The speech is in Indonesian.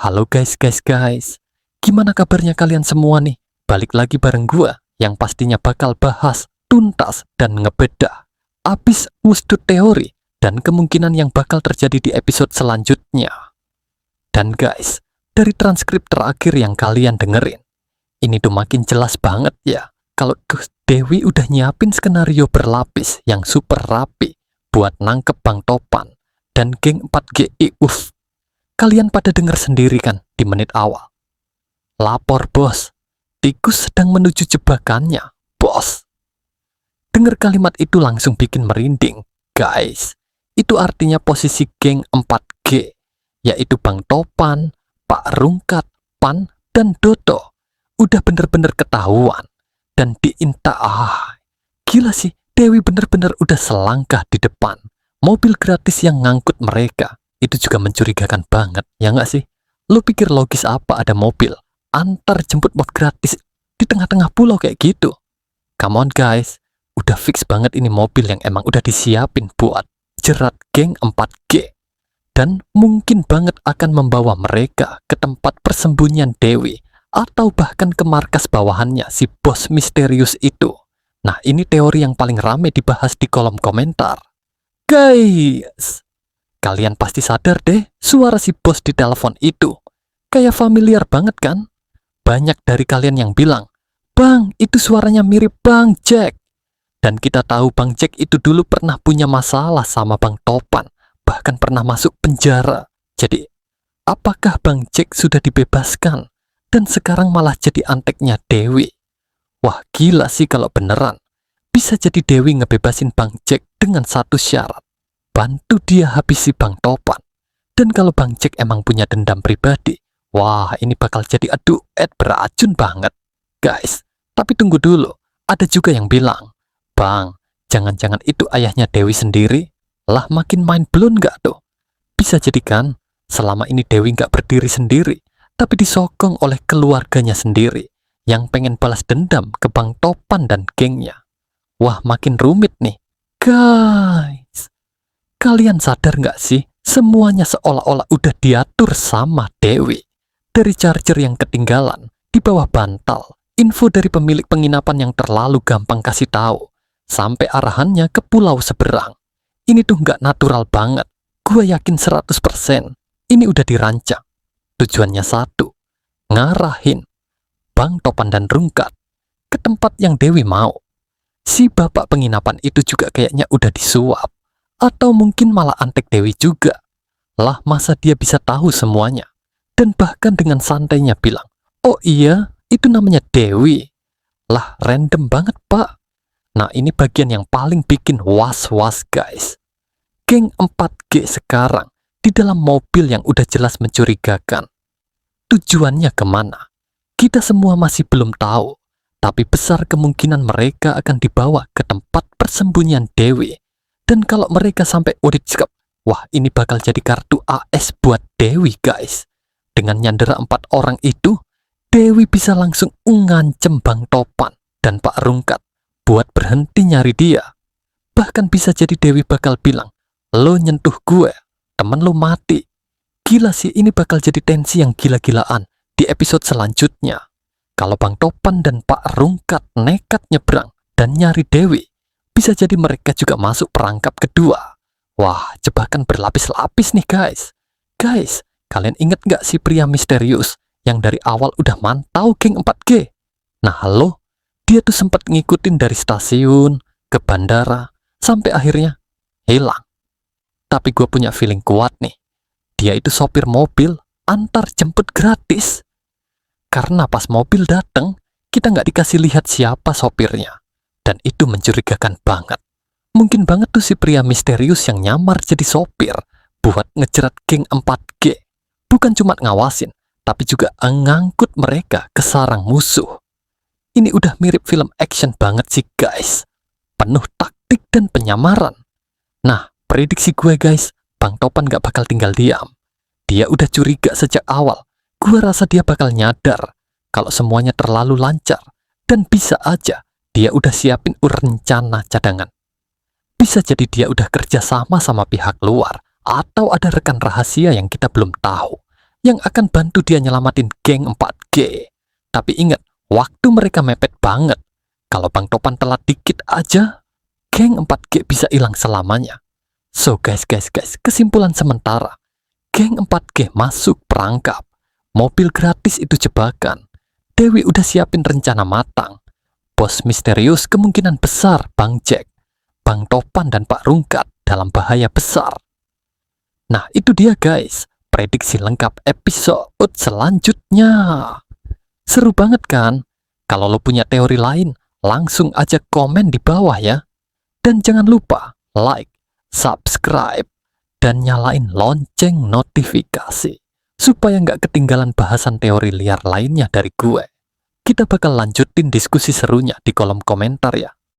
Halo guys. Gimana kabarnya kalian semua nih? Balik lagi bareng gua yang pastinya bakal bahas tuntas dan ngebedah abis wustud teori dan kemungkinan yang bakal terjadi di episode selanjutnya. Dan guys, dari transkrip terakhir yang kalian dengerin, ini tuh makin jelas banget ya kalau Dewi udah nyiapin skenario berlapis yang super rapi buat nangkep Bang Topan dan geng 4GI. Kalian pada denger sendiri kan di menit awal. Lapor bos, tikus sedang menuju jebakannya, bos. Dengar kalimat itu langsung bikin merinding, guys. Itu artinya posisi geng 4G, yaitu Bang Topan, Pak Rungkat, Pan, dan Dodo udah bener-bener ketahuan dan diinta. Gila sih, Dewi bener-bener udah selangkah di depan. Mobil gratis yang ngangkut mereka itu juga mencurigakan banget, ya nggak sih? Lu pikir logis apa ada mobil antar jemput mobil gratis di tengah-tengah pulau kayak gitu? Come on guys, udah fix banget ini mobil yang emang udah disiapin buat jerat geng 4G. Dan mungkin banget akan membawa mereka ke tempat persembunyian Dewi atau bahkan ke markas bawahannya si bos misterius itu. Nah, ini teori yang paling rame dibahas di kolom komentar. Guys, kalian pasti sadar deh suara si bos di telepon itu. Kayak familiar banget kan? Banyak dari kalian yang bilang, "Bang, itu suaranya mirip Bang Jack." Dan kita tahu Bang Jack itu dulu pernah punya masalah sama Bang Topan, bahkan pernah masuk penjara. Jadi, apakah Bang Jack sudah dibebaskan dan sekarang malah jadi anteknya Dewi? Wah, gila sih kalau beneran. Bisa jadi Dewi ngebebasin Bang Jack dengan satu syarat. Bantu dia habisi Bang Topan. Dan kalau Bang Jack emang punya dendam pribadi, wah ini bakal jadi duet beracun banget. Guys, tapi tunggu dulu. Ada juga yang bilang, "Bang, jangan-jangan itu ayahnya Dewi sendiri?" Lah makin mind blown gak tuh? Bisa jadi kan, selama ini Dewi gak berdiri sendiri, tapi disokong oleh keluarganya sendiri yang pengen balas dendam ke Bang Topan dan gengnya. Wah, makin rumit nih. Guys, kalian sadar gak sih? Semuanya seolah-olah udah diatur sama Dewi. Dari charger yang ketinggalan di bawah bantal, info dari pemilik penginapan yang terlalu gampang kasih tahu, sampai arahannya ke pulau seberang. Ini tuh gak natural banget. Gue yakin 100% ini udah dirancang. Tujuannya satu, ngarahin Bang Topan dan Rungkat ke tempat yang Dewi mau. Si bapak penginapan itu juga kayaknya udah disuap, atau mungkin malah antek Dewi juga. Lah masa dia bisa tahu semuanya? Dan bahkan dengan santainya bilang, "Oh iya, itu namanya Dewi." Lah random banget pak. Nah ini bagian yang paling bikin was-was guys. Geng 4G sekarang di dalam mobil yang udah jelas mencurigakan. Tujuannya kemana? Kita semua masih belum tahu. Tapi besar kemungkinan mereka akan dibawa ke tempat persembunyian Dewi. Dan kalau mereka sampai audit skep, wah ini bakal jadi kartu AS buat Dewi guys. Dengan nyandera 4 orang itu, Dewi bisa langsung ngancem Bang Topan dan Pak Rungkat buat berhenti nyari dia. Bahkan bisa jadi Dewi bakal bilang, "Lo nyentuh gue, temen lo mati." Gila sih, ini bakal jadi tensi yang gila-gilaan di episode selanjutnya. Kalau Bang Topan dan Pak Rungkat nekat nyebrang dan nyari Dewi, bisa jadi mereka juga masuk perangkap kedua. Wah, jebakan berlapis-lapis nih guys. Guys, kalian inget gak si pria misterius yang dari awal udah mantau geng 4G? Nah halo, dia tuh sempat ngikutin dari stasiun ke bandara sampai akhirnya hilang. Tapi gue punya feeling kuat nih, dia itu sopir mobil antar jemput gratis. Karena pas mobil dateng, kita nggak dikasih lihat siapa sopirnya. Dan itu mencurigakan banget. Mungkin banget tuh si pria misterius yang nyamar jadi sopir buat ngejerat geng 4G. Bukan cuma ngawasin, tapi juga ngangkut mereka ke sarang musuh. Ini udah mirip film action banget sih guys. Penuh taktik dan penyamaran. Nah, prediksi gue guys, Bang Topan gak bakal tinggal diam. Dia udah curiga sejak awal. Gue rasa dia bakal nyadar kalau semuanya terlalu lancar. Dan bisa aja dia udah siapin rencana cadangan. Bisa jadi dia udah kerja sama pihak luar, atau ada rekan rahasia yang kita belum tahu. yang akan bantu dia nyelamatin geng 4G. Tapi ingat, waktu mereka mepet banget. Kalau Bang Topan telat dikit aja, geng 4G bisa hilang selamanya. So guys, kesimpulan sementara, geng 4G masuk perangkap. Mobil gratis itu jebakan. Dewi udah siapin rencana matang. Bos misterius kemungkinan besar Bang Jack, Bang Topan dan Pak Rungkat dalam bahaya besar. Nah itu dia guys, prediksi lengkap episode selanjutnya. Seru banget kan? Kalau lo punya teori lain, langsung aja komen di bawah ya. Dan jangan lupa like, subscribe, dan nyalain lonceng notifikasi supaya nggak ketinggalan bahasan teori liar lainnya dari gue. Kita bakal lanjutin diskusi serunya di kolom komentar ya.